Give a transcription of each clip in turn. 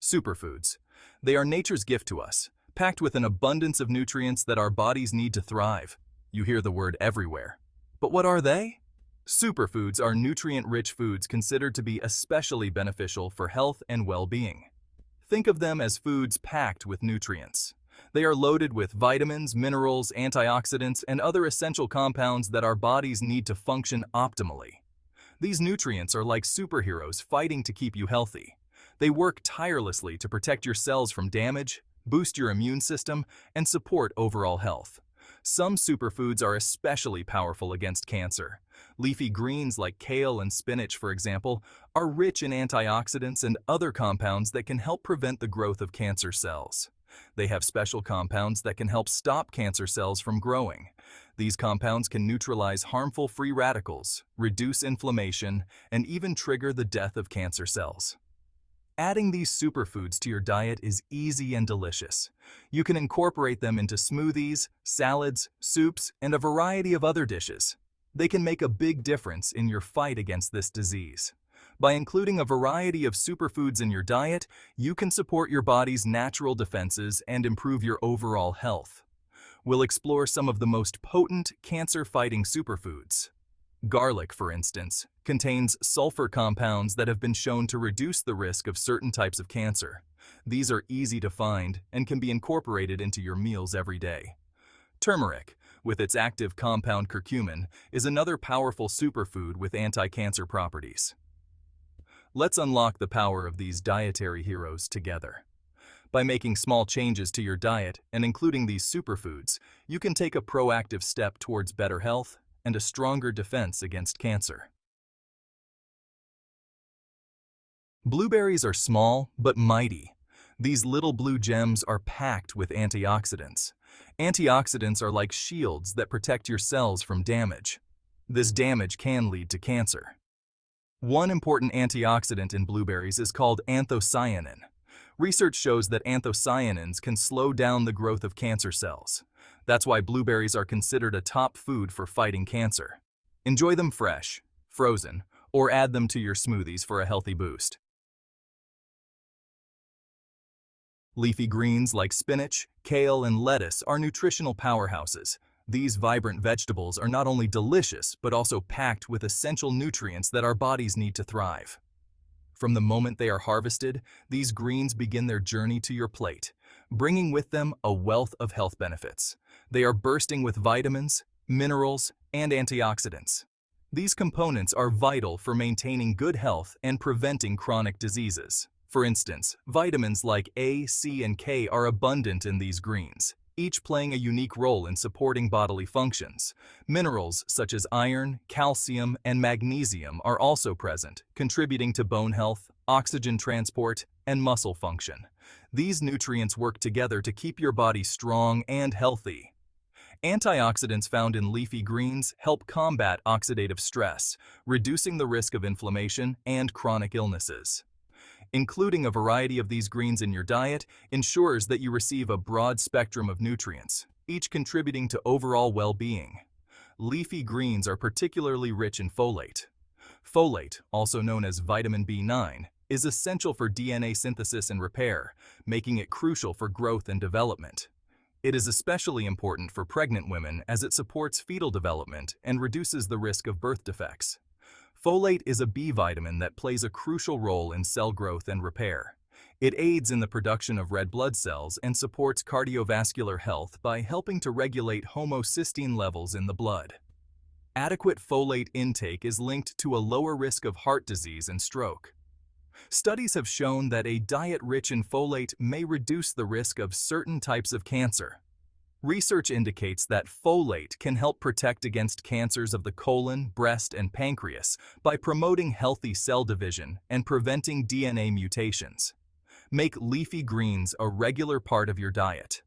Superfoods. They are nature's gift to us, packed with an abundance of nutrients that our bodies need to thrive. You hear the word everywhere. But what are they? Superfoods are nutrient-rich foods considered to be especially beneficial for health and well-being. Think of them as foods packed with nutrients. They are loaded with vitamins, minerals, antioxidants, and other essential compounds that our bodies need to function optimally. These nutrients are like superheroes fighting to keep you healthy. They work tirelessly to protect your cells from damage, boost your immune system, and support overall health. Some superfoods are especially powerful against cancer. Leafy greens like kale and spinach, for example, are rich in antioxidants and other compounds that can help prevent the growth of cancer cells. They have special compounds that can help stop cancer cells from growing. These compounds can neutralize harmful free radicals, reduce inflammation, and even trigger the death of cancer cells. Adding these superfoods to your diet is easy and delicious. You can incorporate them into smoothies, salads, soups, and a variety of other dishes. They can make a big difference in your fight against this disease. By including a variety of superfoods in your diet, you can support your body's natural defenses and improve your overall health. We'll explore some of the most potent cancer-fighting superfoods. Garlic, for instance, contains sulfur compounds that have been shown to reduce the risk of certain types of cancer. These are easy to find and can be incorporated into your meals every day. Turmeric, with its active compound curcumin, is another powerful superfood with anti-cancer properties. Let's unlock the power of these dietary heroes together. By making small changes to your diet and including these superfoods, you can take a proactive step towards better health and a stronger defense against cancer. Blueberries are small but mighty. These little blue gems are packed with antioxidants. Antioxidants are like shields that protect your cells from damage. This damage can lead to cancer. One important antioxidant in blueberries is called anthocyanin. Research shows that anthocyanins can slow down the growth of cancer cells. That's why blueberries are considered a top food for fighting cancer. Enjoy them fresh, frozen, or add them to your smoothies for a healthy boost. Leafy greens like spinach, kale, and lettuce are nutritional powerhouses. These vibrant vegetables are not only delicious, but also packed with essential nutrients that our bodies need to thrive. From the moment they are harvested, these greens begin their journey to your plate, bringing with them a wealth of health benefits. They are bursting with vitamins, minerals, and antioxidants. These components are vital for maintaining good health and preventing chronic diseases. For instance, vitamins like A, C, and K are abundant in these greens, each playing a unique role in supporting bodily functions. Minerals such as iron, calcium, and magnesium are also present, contributing to bone health, oxygen transport, and muscle function. These nutrients work together to keep your body strong and healthy. Antioxidants found in leafy greens help combat oxidative stress, reducing the risk of inflammation and chronic illnesses. Including a variety of these greens in your diet ensures that you receive a broad spectrum of nutrients, each contributing to overall well-being. Leafy greens are particularly rich in folate. Folate, also known as vitamin B9, is essential for DNA synthesis and repair, making it crucial for growth and development. It is especially important for pregnant women as it supports fetal development and reduces the risk of birth defects. Folate is a B vitamin that plays a crucial role in cell growth and repair. It aids in the production of red blood cells and supports cardiovascular health by helping to regulate homocysteine levels in the blood. Adequate folate intake is linked to a lower risk of heart disease and stroke. Studies have shown that a diet rich in folate may reduce the risk of certain types of cancer. Research indicates that folate can help protect against cancers of the colon, breast, and pancreas by promoting healthy cell division and preventing DNA mutations. Make leafy greens a regular part of your diet.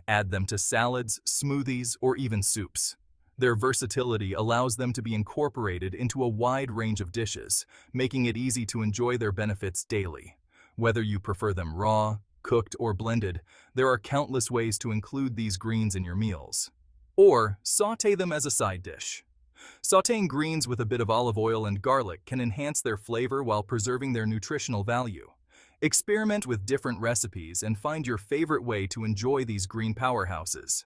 Add them to salads, smoothies, or even soups. Their versatility allows them to be incorporated into a wide range of dishes, making it easy to enjoy their benefits daily. Whether you prefer them raw, cooked, or blended, there are countless ways to include these greens in your meals. Or sauté them as a side dish. Sautéing greens with a bit of olive oil and garlic can enhance their flavor while preserving their nutritional value. Experiment with different recipes and find your favorite way to enjoy these green powerhouses.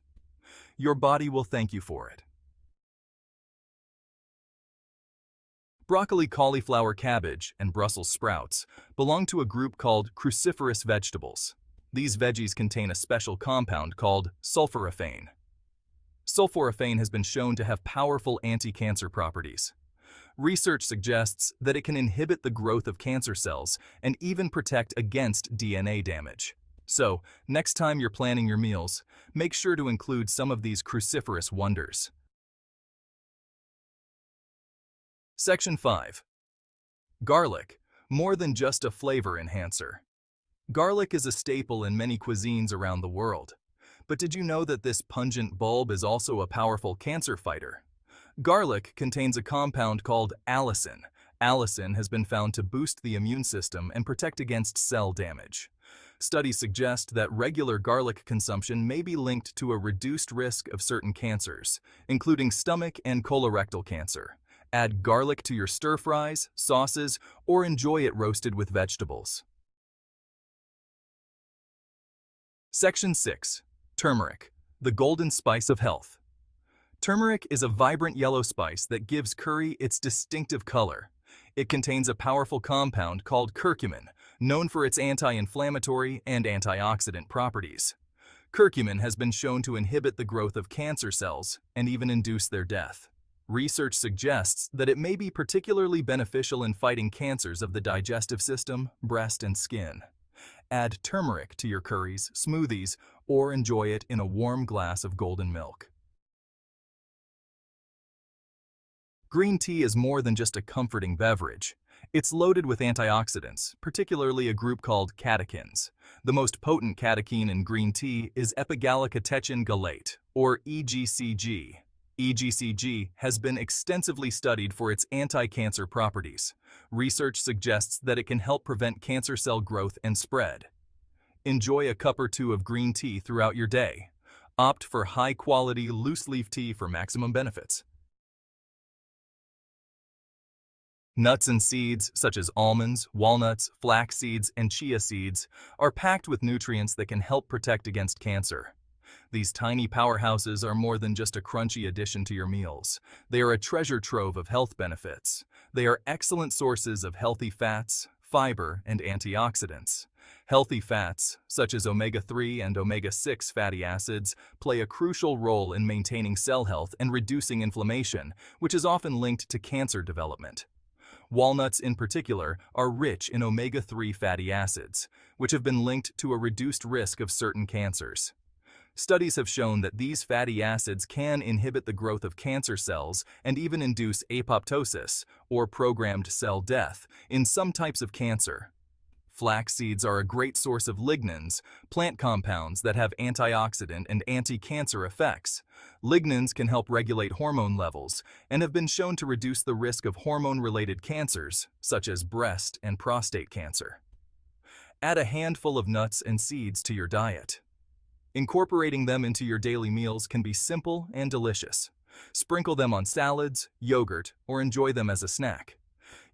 Your body will thank you for it. Broccoli, cauliflower, cabbage, and Brussels sprouts belong to a group called cruciferous vegetables. These veggies contain a special compound called sulforaphane. Sulforaphane has been shown to have powerful anti-cancer properties. Research suggests that it can inhibit the growth of cancer cells and even protect against DNA damage. So, next time you're planning your meals, make sure to include some of these cruciferous wonders. Section 5. Garlic, more than just a flavor enhancer. Garlic is a staple in many cuisines around the world. But did you know that this pungent bulb is also a powerful cancer fighter? Garlic contains a compound called allicin. Allicin has been found to boost the immune system and protect against cell damage. Studies suggest that regular garlic consumption may be linked to a reduced risk of certain cancers, including stomach and colorectal cancer. Add garlic to your stir-fries, sauces, or enjoy it roasted with vegetables. Section 6. Turmeric, the golden spice of health. Turmeric is a vibrant yellow spice that gives curry its distinctive color. It contains a powerful compound called curcumin, known for its anti-inflammatory and antioxidant properties. Curcumin has been shown to inhibit the growth of cancer cells and even induce their death. Research suggests that it may be particularly beneficial in fighting cancers of the digestive system, breast, and skin. Add turmeric to your curries, smoothies, or enjoy it in a warm glass of golden milk. Green tea is more than just a comforting beverage. It's loaded with antioxidants, particularly a group called catechins. The most potent catechin in green tea is epigallocatechin gallate, or EGCG. EGCG has been extensively studied for its anti-cancer properties. Research suggests that it can help prevent cancer cell growth and spread. Enjoy a cup or two of green tea throughout your day. Opt for high-quality loose-leaf tea for maximum benefits. Nuts and seeds, such as almonds, walnuts, flax seeds, and chia seeds, are packed with nutrients that can help protect against cancer. These tiny powerhouses are more than just a crunchy addition to your meals. They are a treasure trove of health benefits. They are excellent sources of healthy fats, fiber, and antioxidants. Healthy fats, such as omega-3 and omega-6 fatty acids, play a crucial role in maintaining cell health and reducing inflammation, which is often linked to cancer development. Walnuts, in particular, are rich in omega-3 fatty acids, which have been linked to a reduced risk of certain cancers. Studies have shown that these fatty acids can inhibit the growth of cancer cells and even induce apoptosis, or programmed cell death, in some types of cancer. Flax seeds are a great source of lignans, plant compounds that have antioxidant and anti-cancer effects. Lignans can help regulate hormone levels and have been shown to reduce the risk of hormone-related cancers, such as breast and prostate cancer. Add a handful of nuts and seeds to your diet. Incorporating them into your daily meals can be simple and delicious. Sprinkle them on salads, yogurt, or enjoy them as a snack.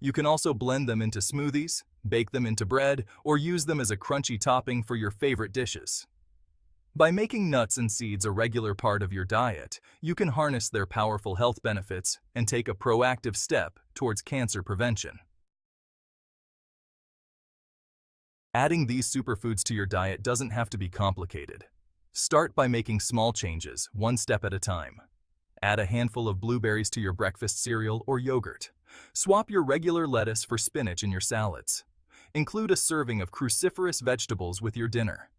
You can also blend them into smoothies, bake them into bread, or use them as a crunchy topping for your favorite dishes. By making nuts and seeds a regular part of your diet, you can harness their powerful health benefits and take a proactive step towards cancer prevention. Adding these superfoods to your diet doesn't have to be complicated. Start by making small changes, one step at a time. Add a handful of blueberries to your breakfast cereal or yogurt. Swap your regular lettuce for spinach in your salads. Include a serving of cruciferous vegetables with your dinner.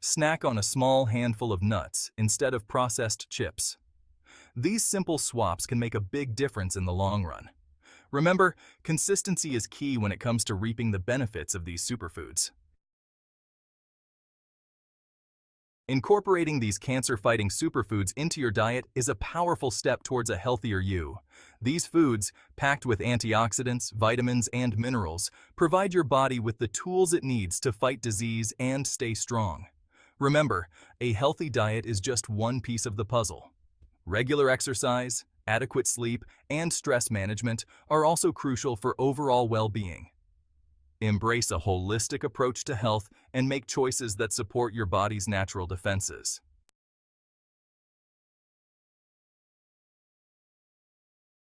Snack on a small handful of nuts instead of processed chips. These simple swaps can make a big difference in the long run. Remember, consistency is key when it comes to reaping the benefits of these superfoods. Incorporating these cancer-fighting superfoods into your diet is a powerful step towards a healthier you. These foods, packed with antioxidants, vitamins, and minerals, provide your body with the tools it needs to fight disease and stay strong. Remember, a healthy diet is just one piece of the puzzle. Regular exercise, adequate sleep, and stress management are also crucial for overall well-being. Embrace a holistic approach to health and make choices that support your body's natural defenses.